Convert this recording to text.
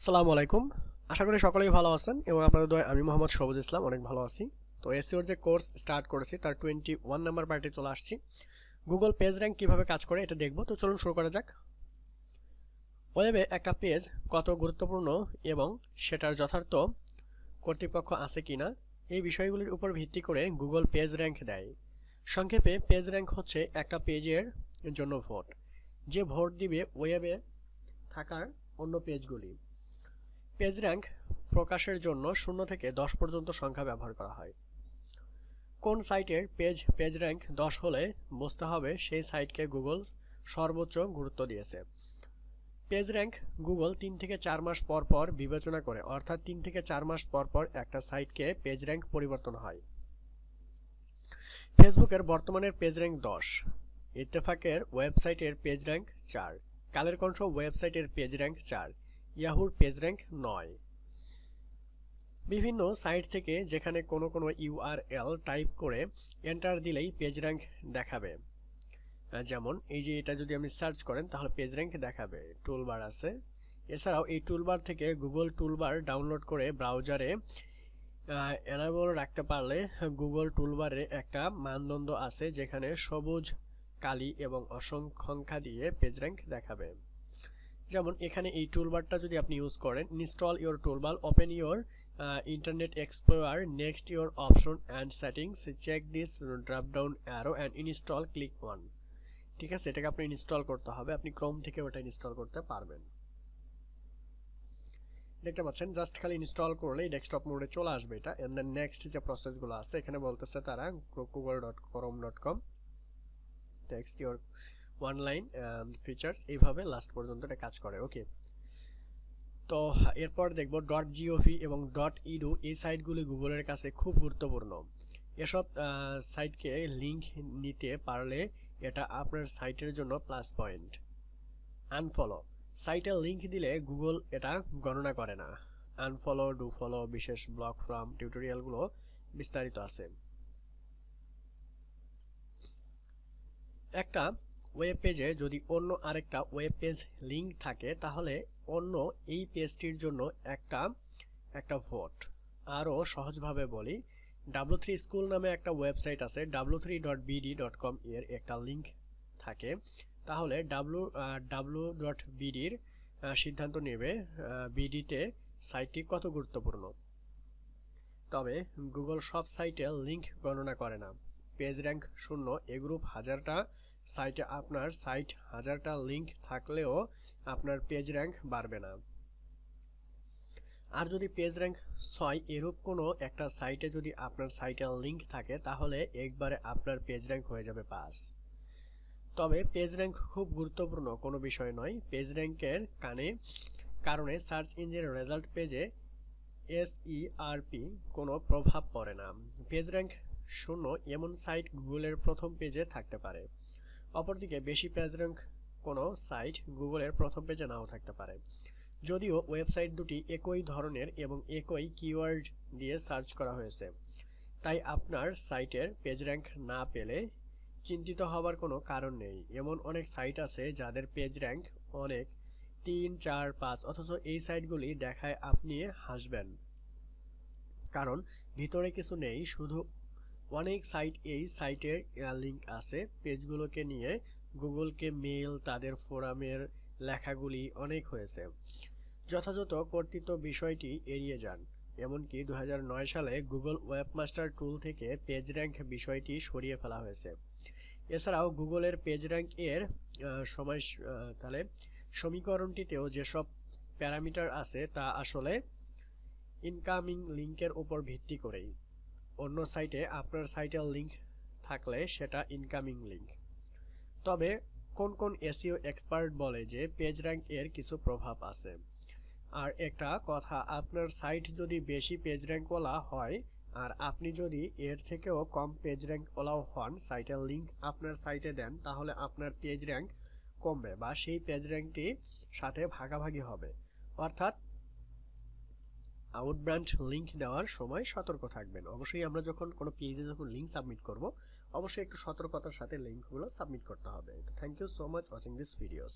আসসালামু আলাইকুম। আশা করি সকলেই ভালো আছেন এবং আপনাদের দোয়ায় আমি মোহাম্মদ সবুজ ইসলাম অনেক ভালো আছি। তো এসইওর যে কোর্স স্টার্ট করেছি তার 21 নাম্বার পার্টে চলে আসছি। গুগল পেজ র্যাঙ্ক কিভাবে কাজ করে এটা দেখব। তো চলুন শুরু করা যাক। ওয়েবে একটা পেজ কত গুরুত্বপূর্ণ এবং সেটার যথার্থ কর্তৃপক্ষ আছে কিনা এই বিষয়গুলির উপর ভিত্তি করে গুগল পেজ র্যাঙ্ক দেয়। সংক্ষেপে পেজ র্যাঙ্ক হচ্ছে একটা পেজের জন্য ভোট, যে ভোট দিবে ওয়েবে থাকার অন্য পেজগুলি। পেজ র্যাঙ্ক প্রকাশের জন্য 0 থেকে 10 পর্যন্ত সংখ্যা ব্যবহার করা হয়। কোন সাইটের পেজ র্যাঙ্ক 10 হলে বুঝতে হবে সেই সাইটকে গুগল সর্বোচ্চ গুরুত্ব দিয়েছে। পেজ র্যাঙ্ক গুগল 3 থেকে 4 মাস পর পর বিবেচনা করে, অর্থাৎ 3 থেকে 4 মাস পর পর একটা সাইটকে পেজ র্যাঙ্ক পরিবর্তন হয়। ফেসবুকের বর্তমানের পেজ র্যাঙ্ক 10, ইত্তেফাকের ওয়েবসাইটের পেজ র্যাঙ্ক 4, কালের কণ্ঠ ওয়েবসাইটের পেজ র্যাঙ্ক 4, ইয়াহুর পেজ র্যাঙ্ক 9। বিভিন্ন সাইট থেকে যেখানে কোনো ইউআরএল টাইপ করে এন্টার দিলেই পেজ র্যাঙ্ক দেখাবে। যেমন এই যে এটা যদি আপনি সার্চ করেন তাহলে পেজ র্যাঙ্ক দেখাবে, টুলবার আছে। এছাড়াও এই টুলবার থেকে গুগল টুলবার ডাউনলোড করে ব্রাউজারে এনেবল রাখতে পারলে গুগল টুলবারে একটা মানদণ্ড আছে যেখানে সবুজ, কালি এবং সংখ্যা দিয়ে পেজ র্যাঙ্ক দেখাবে। যেমন এখানে এই টুলবারটা যদি আপনি ইউজ করেন, install your toolbar, open your Internet Explorer, next your option and settings, check this drop down arrow and install, click one. ঠিক আছে, এটাকে আপনি ইনস্টল করতে হবে। আপনি ক্রোম থেকে ওটা ইনস্টল করতে পারবেন। দেখতে পাচ্ছেন জাস্ট খালি ইনস্টল করলেই ডেস্কটপ মোডে চলে আসবে এটা। এন্ড দেন নেক্সট যে প্রসেসগুলো আছে এখানে বলতেছে তারা google.chrome.com, text your one line and features, এইভাবে লাস্ট পর্যন্ত এটা কাজ করে। ওকে, তো এরপর দেখব .gov এবং .edu, এই সাইটগুলি গুগলের কাছে খুব গুরুত্বপূর্ণ। এসব সাইটকে লিঙ্ক নিতে পারলে এটা আপনার সাইটের জন্য প্লাস পয়েন্ট। আনফলো, সাইটে লিঙ্ক দিলে গুগল এটা গণনা করে না। আনফলো, ডু ফলো, বিশেষ ব্লক ফ্রম টিউটোরিয়ালগুলো বিস্তারিত আছে। একটা ওয়েব পেজে যদি অন্য আরেকটা ওয়েব পেজ লিঙ্ক থাকে তাহলে অন্য এই পেজটির জন্য একটা ভোট। আরও সহজভাবে বলি, w3 স্কুল নামে একটা ওয়েবসাইট আছে, w3.bd.com এর একটা লিঙ্ক থাকে, তাহলে w.bd-র সিদ্ধান্ত নেবে বিডিতে সাইটটি কত গুরুত্বপূর্ণ। তবে গুগল সব সাইটে লিঙ্ক গণনা করে না। পেজ র্যাঙ্ক 0, এগ্রুপ 1000টা সাইটে আপনার সাইট 1000টা লিঙ্ক থাকলেও আপনার পেজ র্যাঙ্ক বাড়বে না। আর যদি পেজ র্যাঙ্ক 6 এরূপ কোনো একটা সাইটে যদি আপনার সাইটে লিঙ্ক থাকে তাহলে একবারে আপনার পেজ র্যাঙ্ক হয়ে যাবে 5। তবে পেজ র্যাঙ্ক খুব গুরুত্বপূর্ণ কোনো বিষয় নয়। পেজ র্যাঙ্কের কারণে সার্চ ইঞ্জিন রেজাল্ট পেজে SERP কোনো প্রভাব পড়ে না। পেজ র্যাঙ্ক 0 এমন সাইট গুগলের প্রথম পেজে থাকতে পারে। অপরদিকে বেশি পেজ র্যাঙ্ক কোনো সাইট গুগলের প্রথম পেজে নাও থাকতে পারে। যদিও ওয়েবসাইট দুটি একই ধরনের এবং একই কিওয়ার্ড দিয়ে সার্চ করা হয়েছে, তাই আপনার সাইটের পেজ র্যাঙ্ক না পেলে চিন্তিত হবার কোনো কারণ নেই। এমন অনেক সাইট আছে যাদের পেজ র্যাঙ্ক অনেক 3, 4, 5, অথচ এই সাইটগুলি দেখায় আপনি হাসবেন, কারণ ভিতরে কিছু নেই, শুধু অনেক সাইট এই সাইটের লিঙ্ক আছে। পেজগুলোকে নিয়ে গুগলকে মেইল, তাদের ফোরামের লেখাগুলি অনেক হয়েছে। যথাযথ কর্তৃত্ব বিষয়টি এড়িয়ে যান। এমনকি 2009 সালে গুগল ওয়েবমাস্টার টুল থেকে পেজ র্যাঙ্ক বিষয়টি সরিয়ে ফেলা হয়েছে। এছাড়াও গুগলের পেজ র্যাঙ্ক এর সমীকরণটিতেও যেসব প্যারামিটার আছে তা আসলে ইনকামিং লিঙ্কের উপর ভিত্তি করেই। অন্য সাইটে আপনার সাইটের লিঙ্ক থাকলে সেটা ইনকামিং লিঙ্ক। তবে কোন এসইও এক্সপার্ট বলে যে পেজ র্যাঙ্ক এর কিছু প্রভাব আছে। আর একটা কথা, আপনার সাইট যদি বেশি পেজ র্যাঙ্কওয়ালা হয় আর আপনি যদি এর থেকেও কম পেজ র্যাঙ্কওয়ালাও হন, সাইটের লিঙ্ক আপনার সাইটে দেন, তাহলে আপনার পেজ র্যাঙ্ক কমবে বা সেই পেজ র্যাঙ্কটি সাথে ভাগাভাগি হবে। অর্থাৎ আউটব্রান্ড লিঙ্ক দেওয়ার সময় সতর্ক থাকবেন। অবশ্যই আমরা যখন কোনো পেজে লিঙ্ক সাবমিট করব, অবশ্যই একটু সতর্কতার সাথে লিঙ্কগুলো সাবমিট করতে হবে। Thank you so much watching this videos.